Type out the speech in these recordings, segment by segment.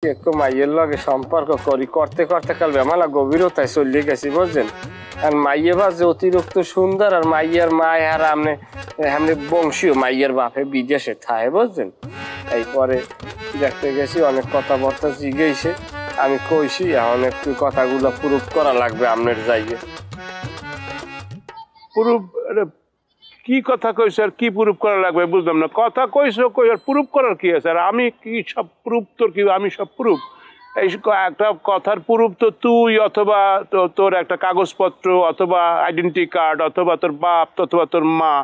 একটু মাইয়ের লগে সম্পর্ক করতে করতে কাল বেমালা গভীরতায় চলে গেছি বুঝছেন। আর মাইয়ে বা যে অতিরিক্ত সুন্দর আর মাইয়ের মায় আর আমনে বংশীয় মাইয়ের বাপে বিদেশে থাকে বুঝছেন। এরপরে দেখতে গেছি অনেক কথাবার্তা জিগেছে, আমি কইছি এখন একটু কথাগুলো প্রুফ করা লাগবে আপনার যাইয়ে। প্রুফ কি কথা কইছো আর কি প্রুফ করা লাগবে বুঝলাম না। কথা কইছো কই আর প্রুফ করার কি আছে? আর আমি কি সব প্রুফ তোর কি আমি সব প্রুফ? এই একটা কথার প্রুফ তো তুই অথবা তোর একটা কাগজপত্র অথবা আইডেন্টি কার্ড অথবা তোর বাপ অথবা তোর মা।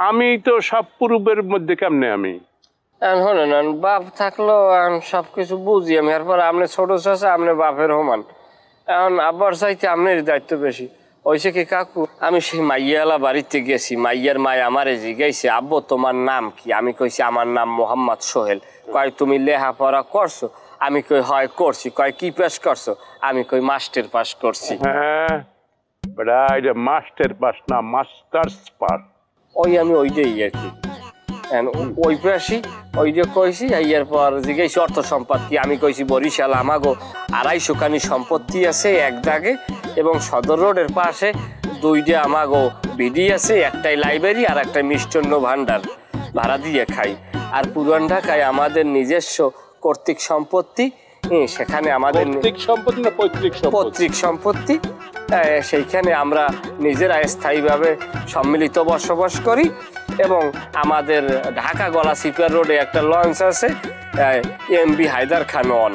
আমি তো সব প্রুফের মধ্যে কেমনে আমি শোনেন বাপ থাকলেও সবকিছু বুঝি আমি। এরপর আপনি ছোট চাষা আপনি বাপের সমান, এখন আব্বার চাইতে আপনার দায়িত্ব বেশি হয়েছে কি কাকু। আমি সেই মাইয়ালা বাড়িতে গেছি, মাইয়ার মায় আমারে জিজ্ঞাসা আব্বু তোমার নাম কি? আমি কইছি আমার নাম মোহাম্মদ সোহেল। কয় তুমি লেখাপড়া করছো? আমি কই হয় করছি। কয় কি পাস করছো? আমি কই মাস্টার পাস করছি। হ্যাঁ বেটা এটা মাস্টার পাস না মাস্টার্স পাস। ওই আমি ওইটাই আর কি ওই পাশি ওই যে কইছি। এর পর জিজ্ঞাসা অর্থ সম্পদ কি? আমি কইছি বরিশাল আমাগো 250 খানি সম্পত্তি আছে এক দাগে, এবং সদর রোডের পাশে 2টা আমাগো বিডি আছে, একটাই লাইব্রেরি আর একটা মিষ্টান্ন ভান্ডার ভাড়া দিয়ে খাই। আর পুরান ঢাকায় আমাদের নিজস্ব কর্তৃক সম্পত্তি, সেখানে আমাদের পৈতৃক সম্পত্তি, সেইখানে আমরা নিজেরা স্থায়ীভাবে সম্মিলিত বসবাস করি। এবং আমাদের ঢাকা গলাচিপা রোডে একটা লঞ্চ আছে, এমবি হায়দার খান ওয়ান।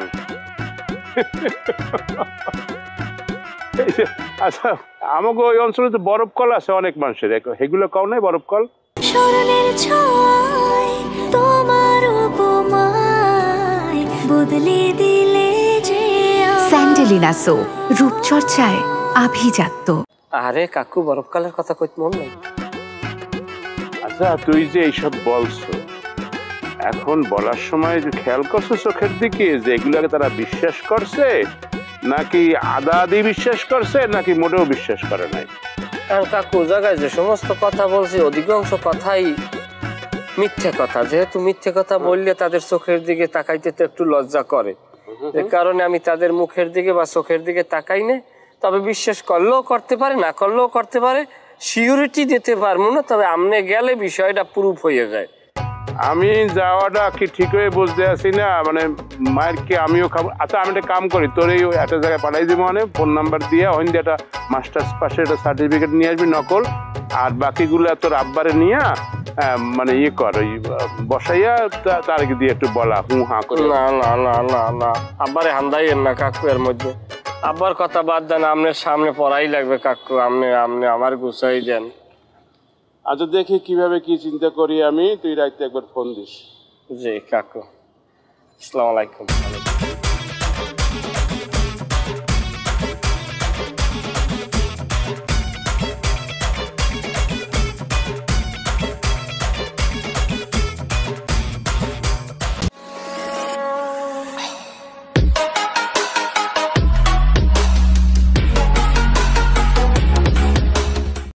আচ্ছা আমাকে ওই অঞ্চলে তো বরফ কল আছে অনেক মানুষের, এগুলো কও নাই বরফ কল? স্যান্ডেলিনা সো রূপচর্চায় আভিজাত্য। আরে কাকু বরফ কলের কথা কইতে মন নাই? আচ্ছা তুই যে এইসব বলছো, এখন বলার সময় যে খেয়াল করছো চোখের দিকে যে এগুলাকে তারা বিশ্বাস করছে নাকি আদা আদি বিশ্বাস করছে নাকি মোটেও বিশ্বাস করে নাই? কারণ কাকু জায়গায় যে সমস্ত কথা বলছি অধিকাংশ কথাই মিথ্যে কথা। যেহেতু মিথ্যে কথা বললে তাদের চোখের দিকে তাকাইতে তো একটু লজ্জা করে, যে কারণে আমি তাদের মুখের দিকে বা চোখের দিকে তাকাই না। তবে বিশ্বাস করলেও করতে পারে, না করলেও করতে পারে, সিউরিটি দিতে পারবো না। তবে আমনে গেলে বিষয়টা প্রুফ হয়ে যায়। আমি যাওয়াটা কি ঠিক হয়ে বুঝতে আসি না, মানে মায়ের কি আমিও খাবো। আচ্ছা আমি একটা কাম করি, তোর এই একটা জায়গায় পাঠাই দিব, মানে ফোন নাম্বার দিয়ে ওই একটা মাস্টার্স পাশে একটা সার্টিফিকেট নিয়ে আসবি নকল, আর বাকিগুলো তোর আব্বারে নিয়ে মানে ইয়ে কর, ওই বসাইয়া তার দিয়ে একটু বলা হু হা করে। না না না না না আব্বারে হান্দাইয়ের না কাকু এর মধ্যে। আব্বার কথা বাদ দেন, আপনার সামনে পড়াই লাগবে কাকু। আপনি আমার গুছাই দেন। আচ্ছা দেখি কিভাবে কি চিন্তা করি আমি, তুই রাইতে একবার ফোন দিস। জি কাকু, আসসালামু আলাইকুম।